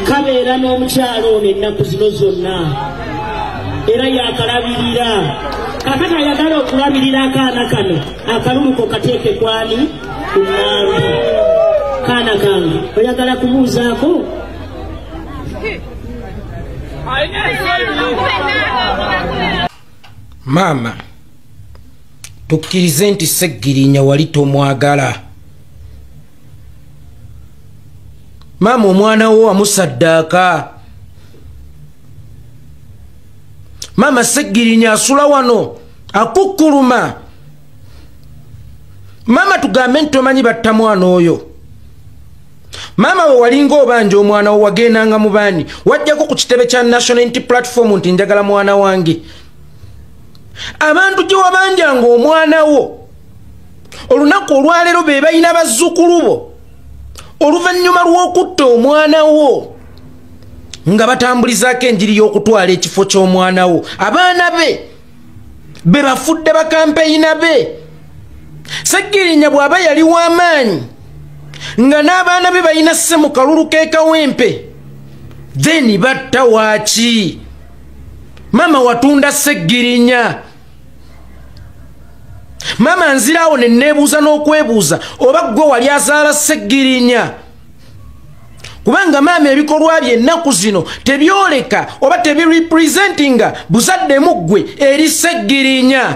kabeera n'omukyalo ono ennaku zino zonna era yakalabirira kakati ayagala okulabirira akaana kano akaluluko kateeke kwani kumwami kaana kange oyagala kumuuzaako maama tukkirize nti Seggirinya wali tomwagala maama omwana wo wamusaddaaka maama Seggirinya asula wano akukkuluma maama tugambe nti tomanyi batta mwana oyo maama we walinga obanja omwana wo wagendanga mu baani wajjako ku kitebe kya National Unity Platform nti njagala mwana wange abantu gye wabanjanga omwana wo olunaku olwaleero be balina bazzukulu bo oluvannyuma lw'okutta omwana wo nga batambulizaako enjiri y'okutwala ekifo ky'omwana wo abaana be bafudde bakampeyina be Seggirinya bw'aba yali w'amaanyi nga n'abaana be balina sse mu kalulu k'ekawempe then batta waaki maama watunda Seggirinya maama nziraawo ne neebuuza n'okwebuuza oba gwe wali azaala Seggirinya kubanga maama ebikolwa bye ennaku zino tebyoleka oba tebirepresentinga buzaddemu ggwe eri Seggirinya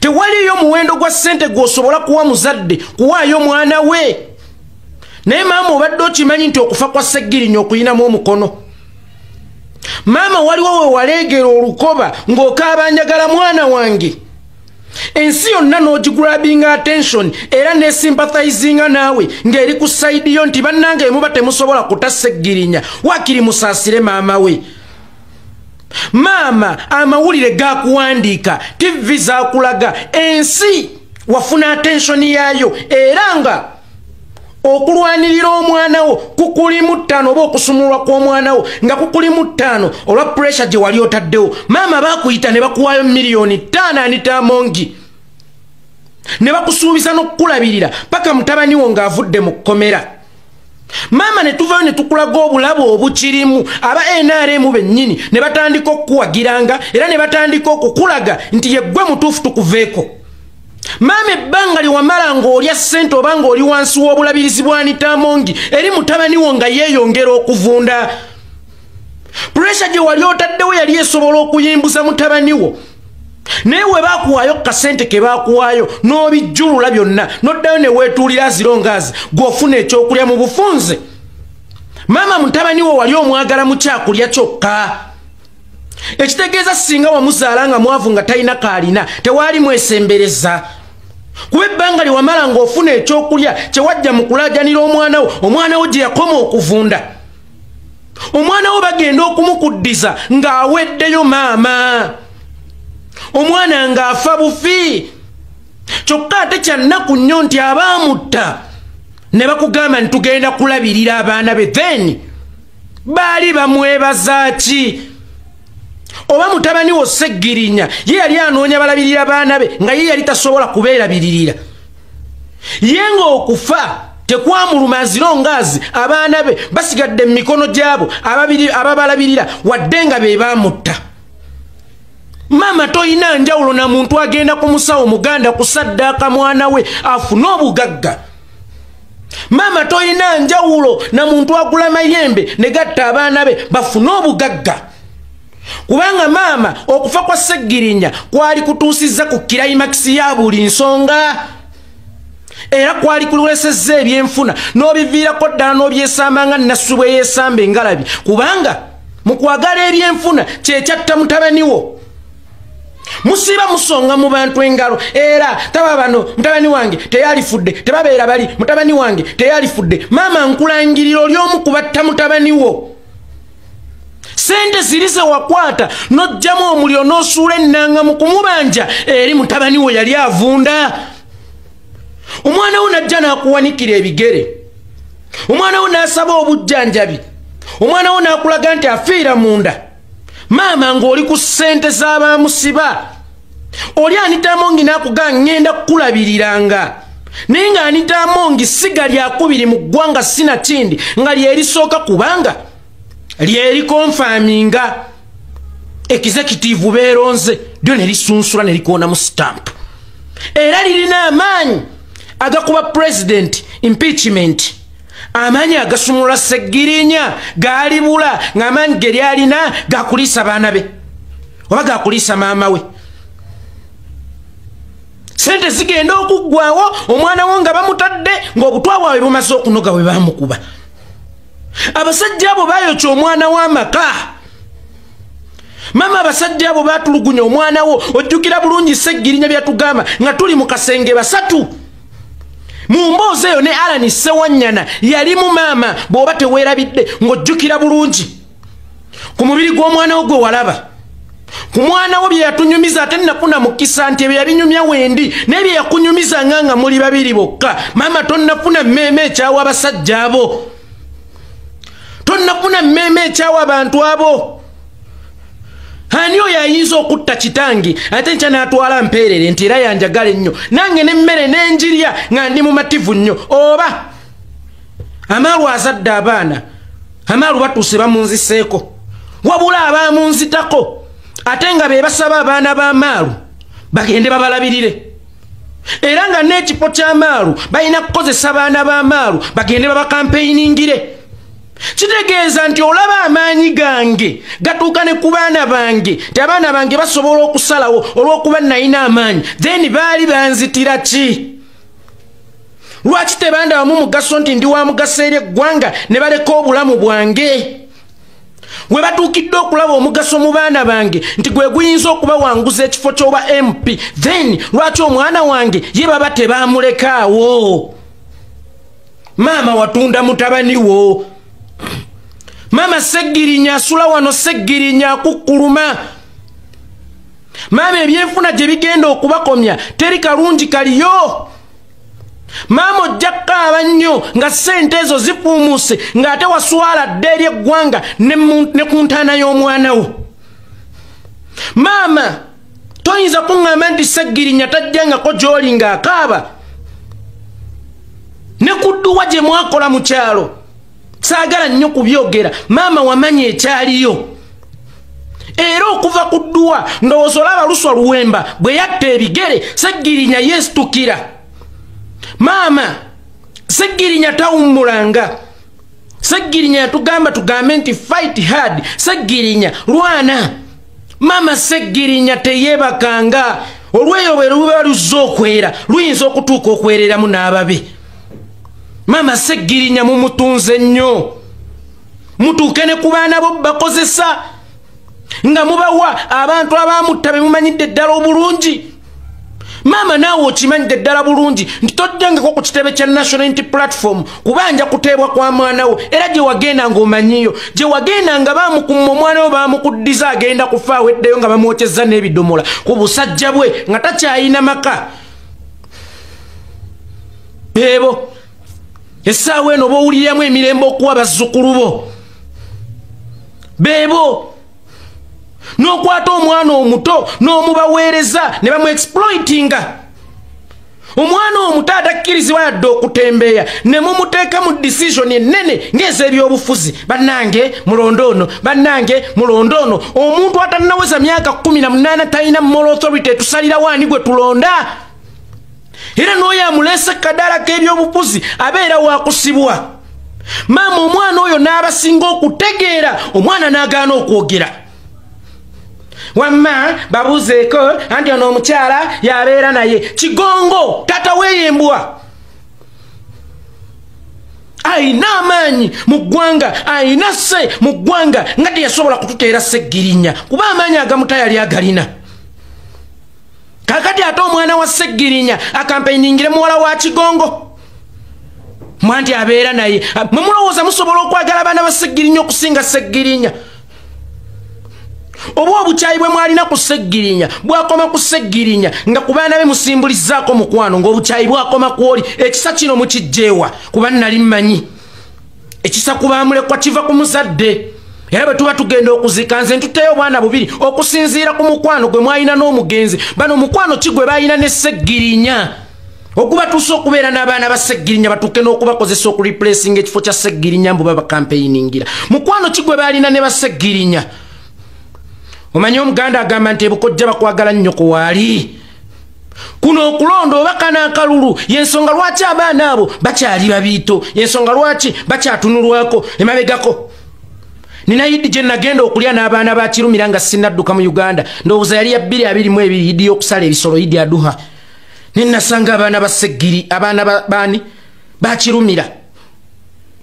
tewaliyo muwendo gwa ssente gw'osobola kuwa muzadde kuwaayo mwana we naye maama obadde okimanyi nti okufa kwa Seggirinya okuyinamu omukono maama waliwo we waleegera olukoba ng'okaaba njagala mwana wange ensi yonna n'ogigulabinga attention era nesympathizinga naawe ng'eri ku sayidi yo nti bannange emuba temusobola kuta Seggirinya wakiri musaasire maama we maama amawulire gakuwandiika TV zakulaga ensi wafuna attention yaayo era nga okulwanirira omwana wo kukulimu ttaano oba okusumulwa kw'omwana wo nga kukulimu ttaano olwa pressure gye wali otaddewo maama bakuyita ne bakuwaayo miliyoni 5 anitamongi ne bakusuubiza n'okukulabirira paka mutabani wo ng'avudde mu kkomera maama ne tuvayo ne tukulaga obulabo obukirimu aba NRM bennyini ne batandika okukuwagiranga era ne batandika okukulaga nti yeggwe mutuufu tukuveeko maama ebbanga liwamala ng'olya ssente oba ng'oli wansi w'obulabirizi bwa Anitamongi eri mutabani wo nga yeeyongera okuvunda pressure gye wali otaddewo yali esobola okuyimbuza mutabani wo naye we baakuwaayo kasente ke baakuwaayo n'obijjulula byonna n'oddayo ne weetuulira zirongaazi gw'ofuna ekyokulya mu bufunze maama mutabani wo wali omwagala mu kyakulya kyokka ekitegeeza singa wamuzaala nga mwavu nga talina kaalina tewaali mwesembereza kuba ebbanga liwamala ng'ofuna ekyokulya kye wajja mu kulaajanira omwana wo gye yakoma okuvunda omwana wo bagenda okumukuddiza ng'aweddeyo maama omwana ng'afa bufi kyokka ate kyannaku nnyo nti abaamutta ne bakugamba nti tugenda kulabirira abaana be then baali bamwebaza ki oba mutabani wo Seggirinya ye yali anoonya balabirira abaana be nga ye yali tasobola kubeerabiririra ye ng'okufa tekwamuluma azirongaazi abaana be basigadde mu mikono gyabo ababalabirira wadde nga be baamutta maama toyina njawulo na muntu agenda ku musawo muganda kusaddaaka mwana we afune obugagga maama toyina njawulo na muntu agula mayembe ne gatta abaana be bafune obugagga kubanga maama okufa kwa Seggirinya kwali kutuusizza ku climax ya buli nsonga era kwali kulwesezza ebyenfuna n'obiviirako ddala n'obyesambanga nassu bwe yeesamba engalabi kubanga mu kwagala ebyenfuna kyekyatta mutabani wo musiba musonga mu bantu engalo era taba bano mutabani wange teyalifudde tebabeera bali mutabani wange teyalifudde maama nkulangirira oli omu kubatta mutabani wo sente zirize wakwata n'ojjamu omuliro n'osuula ennanga mu kumubanja eri mutabani wo yali avunda omwana wo najja n'akuwanikira ebigere omwana wo n'asaba obujjanjabi omwana wo n'akulaga nti afiira munda maama ng'oli ku ssente z'abaamusiba oli Anitamongi n'akugamba ngenda kukulabiriranga ninga Anita Among siga lyakubiri mu ggwanga sina kindi nga lyerisooka kubanga lyeri confirminga executive beeronze lyo ne lisunsula ne likoona mu stamp era lirina amaanyi agakuba president impeachment amaanyi agasumulula Sseggirinya gaalibula ng'amaanyi ge lyalina gakuliisa baana be oba gakuliisa maama we sente zigenda okuggwawo omwana wo nga bamutadde ng'obutwa bwabwe bumaze okunoga bwe bamukuba abasajja abo bayokya omwana w'amaka mama abasajja abo batulugunya omwana wo ojjukira bulungi Sseggirinya byatugamba nga tuli mu kasenge basatu mu mboozi eyo ne Alan Ssewanyana yali mu maama bw'oba teweerabidde ng'ojjukira bulungi ku mubiri gw'omwana wo gwe walaba ku mwana wo bye yatunyumiza ate nnafuna mukisa nti ebyo yabinyumya wendi n'ebyo yakunyumiza nga muli babiri bokka maama tonnafuna mmeeme ekyawa abasajja abo tonnafuna mmeeme ekyawa abantu abo ani oyo ayinza okutta kitangi ate nkya n'atwala mpeerere nti era yanjagala ennyo nange n'emmere n'enjirya nga ndi mumativu nnyo oba amaalu azadde abaana amaalu batuuse bamunziseeko wabula abaamunzitako ate nga be basaba abaana b'amaalu bagende babalabirire era nga n'ekifo ky'amaalu balina kukozesa abaana b'amaalu bagende babakampeyiningire kitegeeza nti olaba amaanyi gange gatuuka ne ku baana bange ti abaana bange basobola okusalawo olw'okuba nalina amaanyi then baali banzitira ki lwaki tebandabamu mugaso nti ndi wa mugaso eri eggwanga ne baleka obulamu bwange we batuukidde okulaba omugaso mu baana bange nti gwe guyinza okubawanguza ekifo ky'oba MP then lwaki omwana wange ye baba tebamulekaawo maama watunda mutabani wo maama Sseggirinya asula wano Sseggirinya akukkuluma maama ebyenfuna gye bigenda okubakomya teri kalungi kaliyo maama ojja kukaaba nnyo nga ssente ezo zifuumuuse ng'ate waswala dde eri eggwanga ne ku ntaana y'omwana wo maama toyinza kuŋŋamba nti Sseggirinya tajjangako gy'oli ng'akaaba ne kudduwa gye mwakola mu kyalo saagala nnyo kubyogera maama wamanya ekyaliyo era okuva ku dduwa ndowooza olaba Luswa Luwemba bwe yatta ebigere Sseggirinya yeesitukira maama Sseggirinya tawummulanga Sseggirinya yatugamba tugambe nti fight hard Sseggirinya lwana maama Sseggirinya teyeebakanga olweyo bwe luba luzza okwera luyinza okutuuka okwereramu n'ababe maama Sseggirinya mumutunze nnyo mutuuke ne ku baana bo bakozesa nga mubawa abantu abamutta be mumanyidde ddala obulungi maama naawe okimanyidde ddala bulungi nti tojjangako ku kitebe kya National Unity Platform kubanja kuteebwa kwa mwana wo era gye wagenda ng'omanyiyo gye wagenda nga bamukuma omwana wo bamukuddiza agenda kufa aweddeyo nga bamwokyezza n'ebidomola ku busajja bwe nga takyayina maka beebo essaawa eno bowuliramu emirembe okuwa bazzukulu bo beebo n'okwata omwana omuto n'omubaweereza ne bamuexploitinga omwana omuto atakkirizibwa yadde okutembeeya ne mumuteeka mu decision ennene ng'ez'ebyobufuzi bannange mulondo ono bannange mulondo ono omuntu atannaweza myaka 18 talina moral authority etusalira waani gwe tulonda era n'oyo amuleese kadala k'ebyobufuzi abeera wakusibwa maama omwana oyo n'abasinga okutegeera omwana n'agaana okwogera wamma babuzeeko anti ono omukyala yabeera naye kigongo tata weeyembwa ayina amaanyi mu ggwanga ayina sse mu ggwanga nga teyasobola kututeera Sseggirinya kuba amaanyi agamu tayali agalina kakati ate omwana wa Sseggirinya akampeyiningire muwala wa kigongo mwanti abeera naye mwe mulowooza musobola okwagala abaana ba Sseggirinya okusinga Sseggirinya oba obukyayi bwe mwalina ku Sseggirinya bwakoma ku Sseggirinya nga ku baana be musimbulizzaako mukwano ng'obukyayi bwakoma kwoli ekisa kino mukijjeewa kuba nali mmanyi ekisa ku baamulekwa kiva ku muzadde era bwe tuba tugenda okuzika nze ntuteyo obwana bubiri okusinziira ku mukwano gwe mwalina n'omugenzi bano mukwano ki gwe balina ne Sseggirinya okuba tuso okubeera n'abaana ba Sseggirinya batuuke n'okubakozesa okureplacing ekifo kya Sseggirinya mbu baba campaigningira mukwano kigwe baalina ne ba Sseggirinya omanyi omuganda agamba nti ebukojja bakwagala nnyo ku waali kuno okulonda obaka n'akalulu yensonga lwaki abaana abo bakyali babiito yensonga lwaki bakyatunulwako emabegako nina yidi gye nagenda okulya n'abaana ba Kirumira nga sinnadduka mu Uganda ndowooza yali ya 222 yidi y'okusala ebisolo yidi aduha ninasanga abaana ba Sseggiri abaana baani ba Kirumira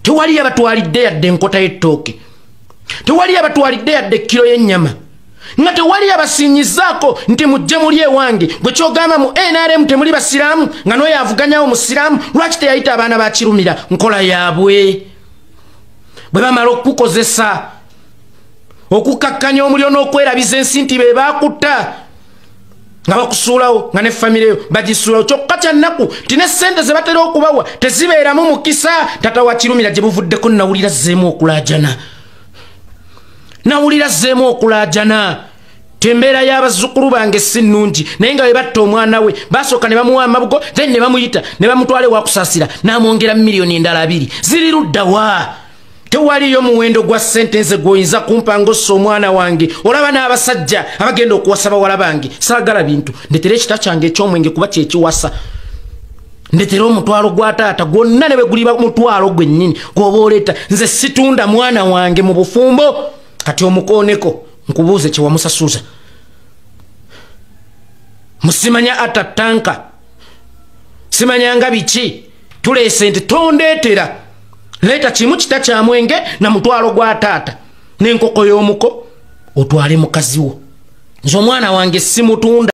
tewali abatwalidde yadde enkota y'ettooke tewali abatwalidde yadde kilo y'ennyama nga tewali abasinyizaako nti mujje muli ewange bwe kyogamba mu NRM temuli basiraamu nga n'oyo avuganyawo musiraamu lwaki teyayita abaana ba Kirumira nkola yaabwe bwe bamala okukozesa okukakkanya omuliro n'okwerabiza ensi nti be baakutta nga bakusuulawo nga ne famire yo bagisuulawo kyokka kya nnaku ti ne ssente ze batera okubawa tezibeeramu mukisa tata wa Kirumira gye buvuddeko nawulira zzeemu okulaajana nawulira zzeemu okulaajana tembeera y'abazzukulu bange si nnungi naye nga bwe batta omwana we basooka ne bamuwa amabugo then ne bamuyita ne bamutwala ewakusaasira n'amwongera miliyoni endala 2 ziri luddawa tewaliyo muwendo gwa sentense gwoyinza kumpa ngossa omwana wange olaba n'abasajja abagenda okuwasa bawala bange saagala bintu ndetera ekita kyange eky'omwenge kuba kyekiwasa ndetera omutwalo gwa taata gwonna ne beguliba mutwalo gwennyini gwoba oleeta nze situunda mwana wange mu bufumbo kati omukooneko nkubuuze kye wamusasuza musimanya atatanka simanyanga biki tuleese nti tondeetera leeta kimu kita kya mwenge na mutwalo gwa taata n'enkoko y'omuko otwale mukazi wo nze omwana wange simutunda